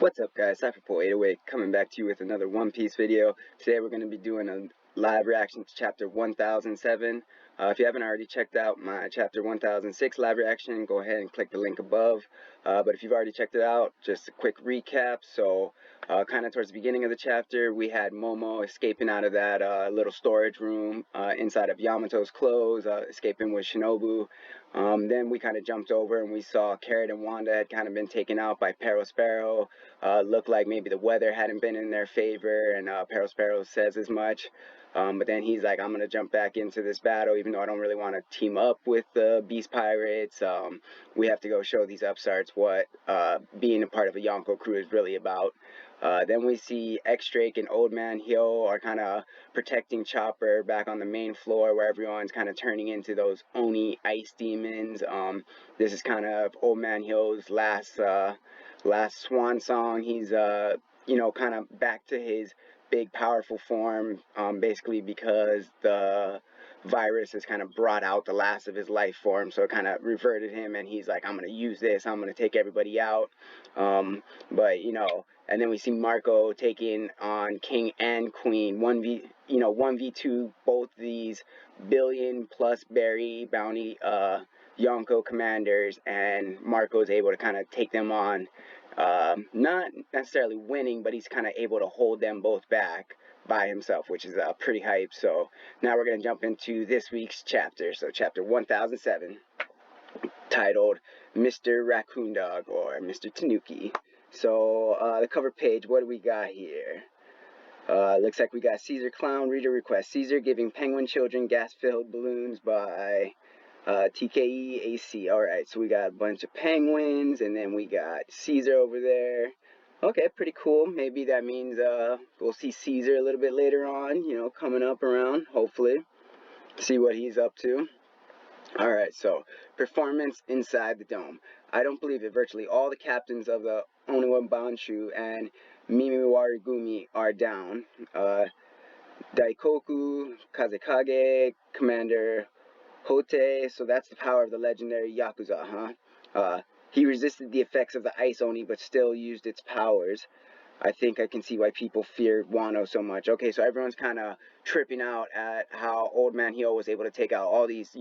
What's up guys, Cipher Pol 808 coming back to you with another One Piece video. Today we're going to be doing a live reaction to chapter 1007. If you haven't already checked out my chapter 1006 live reaction, go ahead and click the link above. But if you've already checked it out, just a quick recap. So kind of towards the beginning of the chapter, we had Momo escaping out of that little storage room inside of Yamato's clothes, escaping with Shinobu. Then we kind of jumped over and we saw Carrot and Wanda had kind of been taken out by Perospero. Looked like maybe the weather hadn't been in their favor, and Perospero says as much. But then he's like, I'm going to jump back into this battle, even though I don't really want to team up with the Beast Pirates. We have to go show these upstarts what being a part of a Yonko crew is really about. Then we see X-Drake and Old Man Hyo are kind of protecting Chopper back on the main floor where everyone's kind of turning into those Oni ice demons. This is kind of Old Man Hyo's last swan song. He's kind of back to his big powerful form, basically because the virus has kind of brought out the last of his life form, so it kind of reverted him, and he's like, I'm gonna use this, I'm gonna take everybody out. And then we see Marco taking on King and Queen 1v2 both these billion plus berry bounty Yonko commanders, and Marco is able to kind of take them on, not necessarily winning, but he's kind of able to hold them both back by himself, which is pretty hype. So now we're going to jump into this week's chapter. So chapter 1007, titled Mr. Raccoon Dog, or Mr. Tanuki. So the cover page, what do we got here? Looks like we got Caesar Clown reader request. Caesar giving penguin children gas-filled balloons by TKEAC. Alright, so we got a bunch of penguins, and then we got Caesar over there. Okay, pretty cool. Maybe that means we'll see Caesar a little bit later on, coming up around, hopefully. See what he's up to. Alright, so performance inside the dome. I don't believe it. Virtually all the captains of the Oniwa Banshu and Mimiwarigumi are down. Daikoku, Kazekage, Commander Hote, so that's the power of the legendary Yakuza, huh? He resisted the effects of the Ice Oni, but still used its powers. I think I can see why people feared Wano so much. Okay, so everyone's kind of tripping out at how Old Man Hyo was able to take out all these,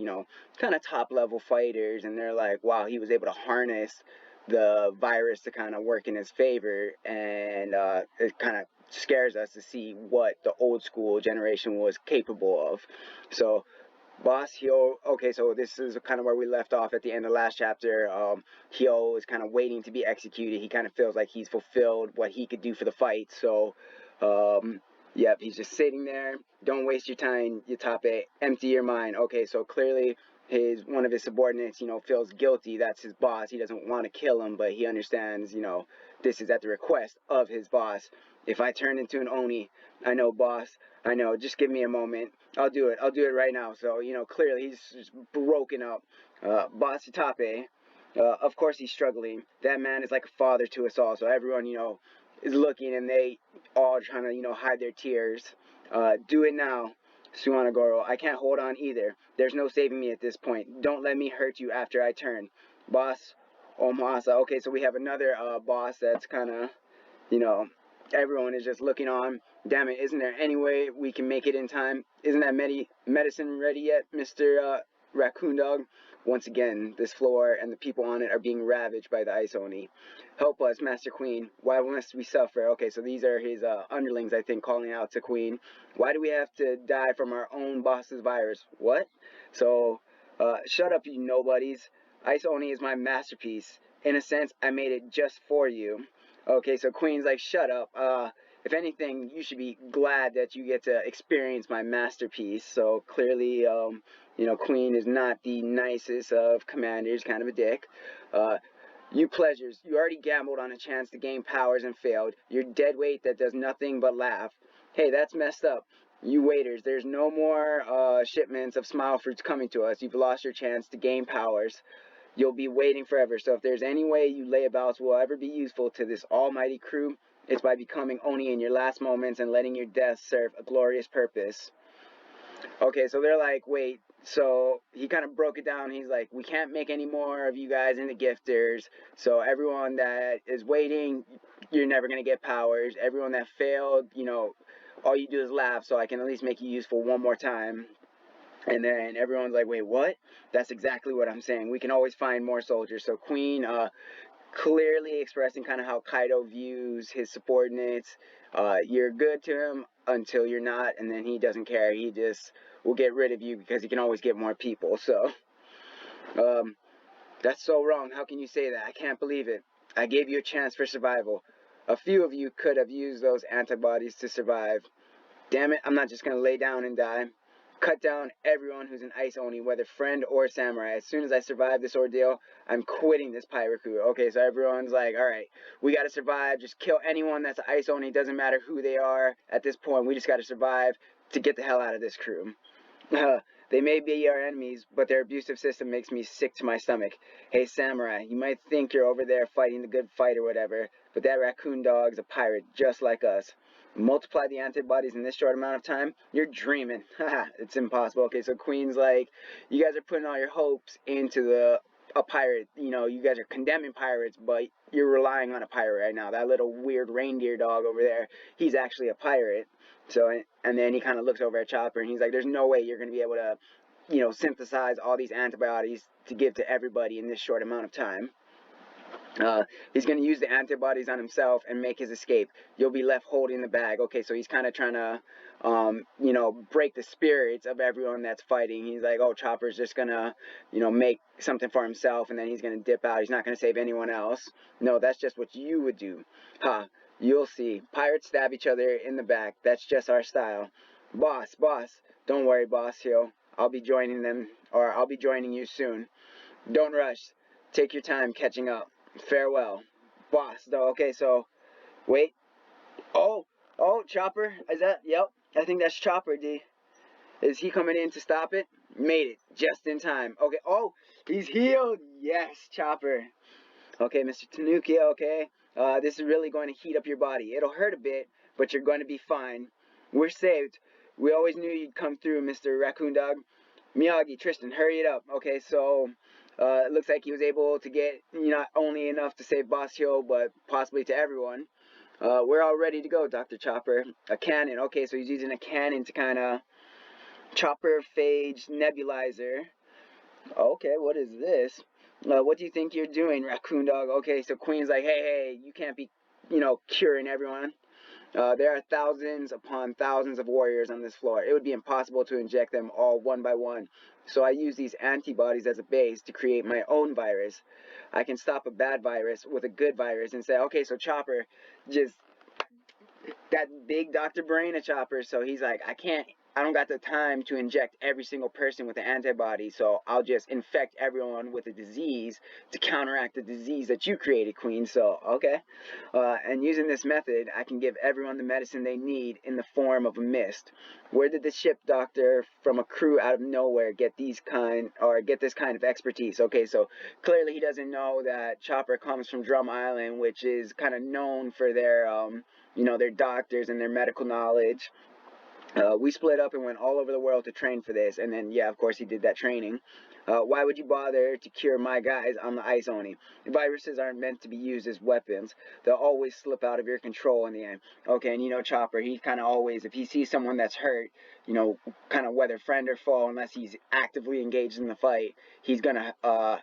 kind of top-level fighters, and they're like, wow, he was able to harness the virus to kind of work in his favor, and it kind of scares us to see what the old school generation was capable of. So Boss Hyo, okay, so this is kind of where we left off at the end of the last chapter. Hyo is kind of waiting to be executed. He kind of feels like he's fulfilled what he could do for the fight. So, yep, he's just sitting there. Don't waste your time, Yatape. Empty your mind. Okay, so clearly one of his subordinates, feels guilty. That's his boss. He doesn't want to kill him, but he understands, this is at the request of his boss. If I turn into an Oni, I know, boss, I know, just give me a moment. I'll do it right now. So, clearly he's just broken up. Boss Itape, of course he's struggling. That man is like a father to us all. So everyone, is looking, and they all trying to, hide their tears. Do it now, Suwanagoro. I can't hold on either. There's no saving me at this point. Don't let me hurt you after I turn. Boss Omasa. Okay, so we have another boss that's kind of, everyone is just looking on. Damn it, isn't there any way we can make it in time? Isn't that medicine ready yet, Mr. Raccoon Dog? Once again, this floor and the people on it are being ravaged by the Ice Oni. Help us, Master Queen. Why must we suffer? Okay, so these are his underlings, I think, calling out to Queen. Why do we have to die from our own boss's virus? What? So, shut up, you nobodies. Ice Oni is my masterpiece. In a sense, I made it just for you. Okay, so Queen's like, shut up. If anything, you should be glad that you get to experience my masterpiece. So clearly, Queen is not the nicest of commanders, kind of a dick. You pleasures, you already gambled on a chance to gain powers and failed. You're dead weight that does nothing but laugh. Hey, that's messed up. You waiters, there's no more shipments of smile fruits coming to us. You've lost your chance to gain powers. You'll be waiting forever. So if there's any way you layabouts will ever be useful to this almighty crew, it's by becoming Oni in your last moments and letting your death serve a glorious purpose. Okay, so they're like, wait, so he kind of broke it down. He's like, we can't make any more of you guys into gifters, so everyone that is waiting, you're never going to get powers. Everyone that failed, you know, all you do is laugh, so I can at least make you useful one more time. And then everyone's like, wait, what? That's exactly what I'm saying. We can always find more soldiers. So Queen, clearly expressing kind of how Kaido views his subordinates. You're good to him until you're not, and then he doesn't care. He just will get rid of you because he can always get more people. So, that's so wrong. How can you say that? I can't believe it. I gave you a chance for survival. A few of you could have used those antibodies to survive. Damn it, I'm not just gonna lay down and die. Cut down everyone who's an ice oni, whether friend or samurai. As soon as I survive this ordeal, I'm quitting this pirate crew. Okay, so everyone's like, alright, we gotta survive. Just kill anyone that's an ice oni. Doesn't matter who they are. At this point, we just gotta survive to get the hell out of this crew. They may be our enemies, but their abusive system makes me sick to my stomach. Hey, samurai, you might think you're over there fighting the good fight or whatever, but that raccoon dog's a pirate just like us. Multiply the antibodies in this short amount of time, you're dreaming. Haha, it's impossible. Okay, so Queen's like, you guys are putting all your hopes into a pirate. You know, you guys are condemning pirates, but you're relying on a pirate right now. That little weird reindeer dog over there, he's actually a pirate. So, and then he kind of looks over at Chopper and he's like, there's no way you're going to be able to, you know, synthesize all these antibodies to give to everybody in this short amount of time. He's going to use the antibodies on himself and make his escape. You'll be left holding the bag. Okay, so he's kind of trying to, you know, break the spirits of everyone that's fighting. He's like, oh, Chopper's just going to, you know, make something for himself and then he's going to dip out. He's not going to save anyone else. No, that's just what you would do. Ha, you'll see. Pirates stab each other in the back. That's just our style. Boss, don't worry, Boss Hyo. I'll be joining them, or I'll be joining you soon. Don't rush. Take your time catching up. Farewell. Boss, though. Okay, so, wait. Oh, Chopper. Is that? Yep. I think that's Chopper, D. Is he coming in to stop it? Made it. Just in time. Okay. Oh, he's healed. Yes, Chopper. Okay, Mr. Tanuki, okay. This is really going to heat up your body. It'll hurt a bit, but you're going to be fine. We're saved. We always knew you'd come through, Mr. Raccoon Dog. Miyagi, Tristan, hurry it up. Okay, so it looks like he was able to get not only enough to save Boss Hyo, but possibly to everyone. We're all ready to go, Dr. Chopper. A cannon. Okay, so he's using a cannon to kind of Chopper Phage Nebulizer. Okay, what is this? What do you think you're doing, Raccoon Dog? Okay, so Queen's like, hey, you can't be, curing everyone. There are thousands upon thousands of warriors on this floor. It would be impossible to inject them all one by one. So I use these antibodies as a base to create my own virus. I can stop a bad virus with a good virus and say, okay, so Chopper, just that big Dr. Brain of Chopper. So he's like, I don't got the time to inject every single person with an antibody, so I'll just infect everyone with a disease to counteract the disease that you created, Queen. So, okay. And using this method, I can give everyone the medicine they need in the form of a mist. Where did the ship doctor from a crew out of nowhere get this kind of expertise? Okay, so clearly he doesn't know that Chopper comes from Drum Island, which is kind of known for their, their doctors and their medical knowledge. We split up and went all over the world to train for this, and then, yeah, of course, he did that training. Why would you bother to cure my guys on the ice only? Viruses aren't meant to be used as weapons. They'll always slip out of your control in the end. Okay, and Chopper, he kind of always, if he sees someone that's hurt, kind of whether friend or foe, unless he's actively engaged in the fight, he's gonna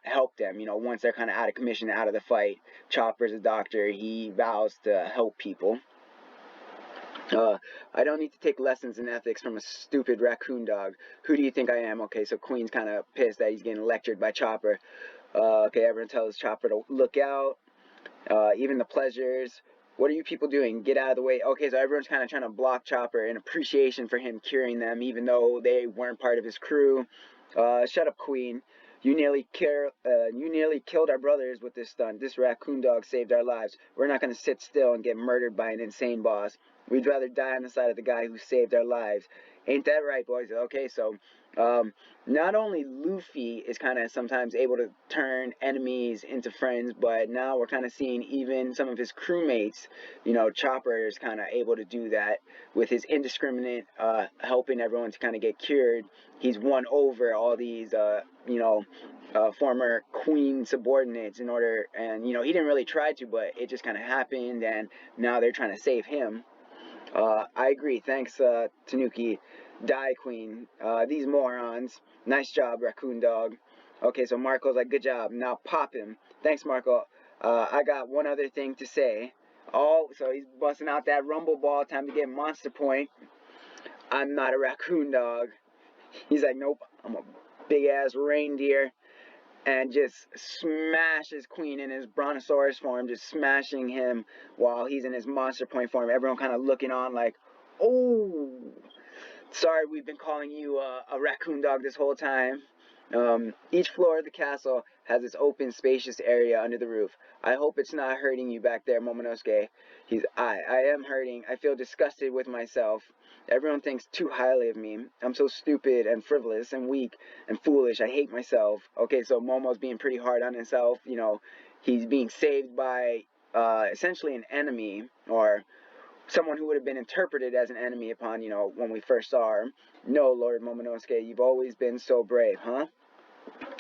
help them, once they're kind of out of commission, out of the fight. Chopper's a doctor. He vows to help people. I don't need to take lessons in ethics from a stupid raccoon dog. Who do you think I am? Okay, so Queen's kind of pissed that he's getting lectured by Chopper. Okay, everyone tells Chopper to look out. Even the pleasures. What are you people doing? Get out of the way. Okay, so everyone's kind of trying to block Chopper in appreciation for him curing them, even though they weren't part of his crew. Shut up, Queen. You nearly killed our brothers with this stunt. This raccoon dog saved our lives. We're not going to sit still and get murdered by an insane boss. We'd rather die on the side of the guy who saved our lives. Ain't that right, boys? Okay, so Not only Luffy is kind of sometimes able to turn enemies into friends, but now we're kind of seeing even some of his crewmates, Chopper is kind of able to do that with his indiscriminate helping everyone to kind of get cured. He's won over all these, former queen subordinates and he didn't really try to, but it just kind of happened, and now they're trying to save him. I agree. Thanks, Tanuki. Die Queen. These morons. Nice job, Raccoon Dog. Okay, so Marco's like, good job. Now pop him. Thanks, Marco. I got one other thing to say. Oh, so he's busting out that rumble ball. Time to get monster point. I'm not a raccoon dog. He's like, nope. I'm a big-ass reindeer. And just smashes Queen in his brontosaurus form, just smashing him while he's in his monster point form. Everyone kind of looking on like, oh, sorry, we've been calling you a raccoon dog this whole time. Each floor of the castle has its open, spacious area under the roof. I hope it's not hurting you back there, Momonosuke. I am hurting. I feel disgusted with myself. Everyone thinks too highly of me. I'm so stupid and frivolous and weak and foolish. I hate myself. Okay, so Momo's being pretty hard on himself. He's being saved by essentially an enemy, or someone who would have been interpreted as an enemy upon, when we first saw her. No, Lord Momonosuke, you've always been so brave, huh?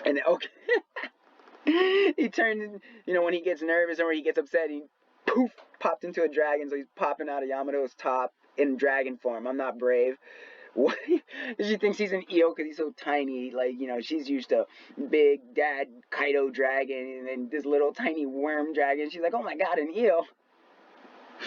And then, okay, he turns, when he gets nervous or when he gets upset, he poof, popped into a dragon, so he's popping out of Yamato's top in dragon form. I'm not brave. What? She thinks he's an eel because he's so tiny. Like, she's used to big dad Kaido dragon and then this little tiny worm dragon. She's like, oh my god, an eel.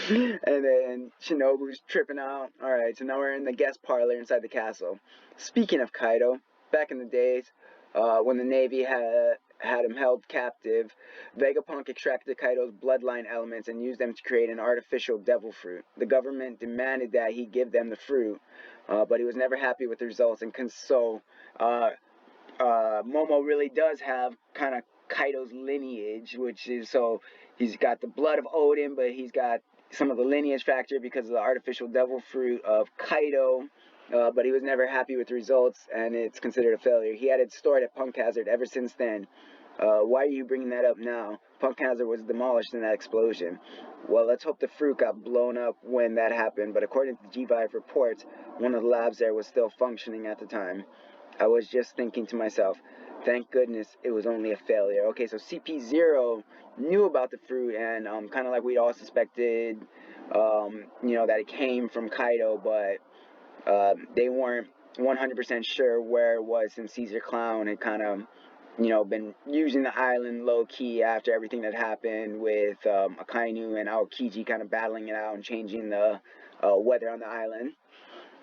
And then Shinobu's tripping out. Alright, so now we're in the guest parlor inside the castle. Speaking of Kaido, back in the days, when the Navy had him held captive, Vegapunk extracted Kaido's bloodline elements and used them to create an artificial devil fruit. The government demanded that he give them the fruit, but he was never happy with the results, and so Momo really does have kind of Kaido's lineage, which is, so he's got the blood of Odin, but he's got some of the lineage factor because of the artificial devil fruit of Kaido, but he was never happy with the results, and it's considered a failure. He had it stored at Punk Hazard ever since then. Why are you bringing that up now? Punk Hazard was demolished in that explosion. Well, let's hope the fruit got blown up when that happened, but according to G5 reports, one of the labs there was still functioning at the time. I was just thinking to myself, thank goodness it was only a failure. Okay, so CP0 knew about the fruit, and kind of like we'd all suspected, that it came from Kaido, but they weren't 100% sure where it was, since Caesar Clown had kind of, been using the island low-key after everything that happened with Akainu and Aokiji kind of battling it out and changing the weather on the island.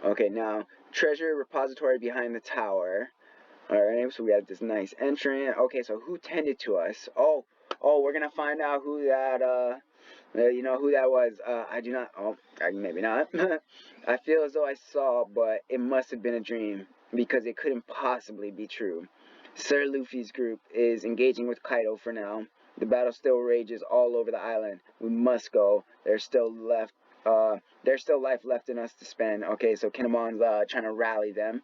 Okay, now, treasure repository behind the tower. Alright, so we have this nice entrance. Okay, so who tended to us? Oh, we're gonna find out who that, who that was. I do not, maybe not. I feel as though I saw, but it must have been a dream, because it couldn't possibly be true. Sir Luffy's group is engaging with Kaido for now. The battle still rages all over the island. We must go. There's still life left in us to spend. Okay, so Kinemon's trying to rally them.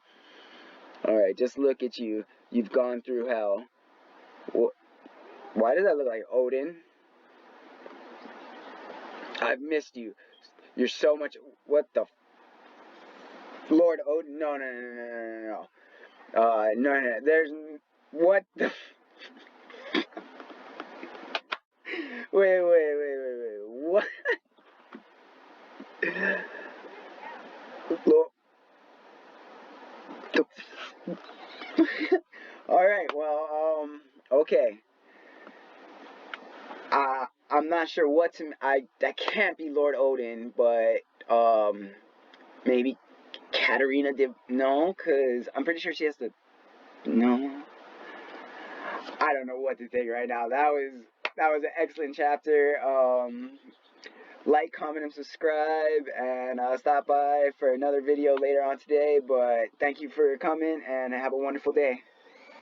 Alright, just look at you. You've gone through hell. Why does that look like Odin? I've missed you. You're so much... What the... Lord Odin? No. No. There's... What the... Wait. What? Alright, well, okay. I'm not sure what to... That can't be Lord Odin, but, maybe Katarina did... No, because I'm pretty sure she has to... No. I don't know what to think right now. That was an excellent chapter. Like, comment, and subscribe, and stop by for another video later on today. But thank you for coming, and have a wonderful day.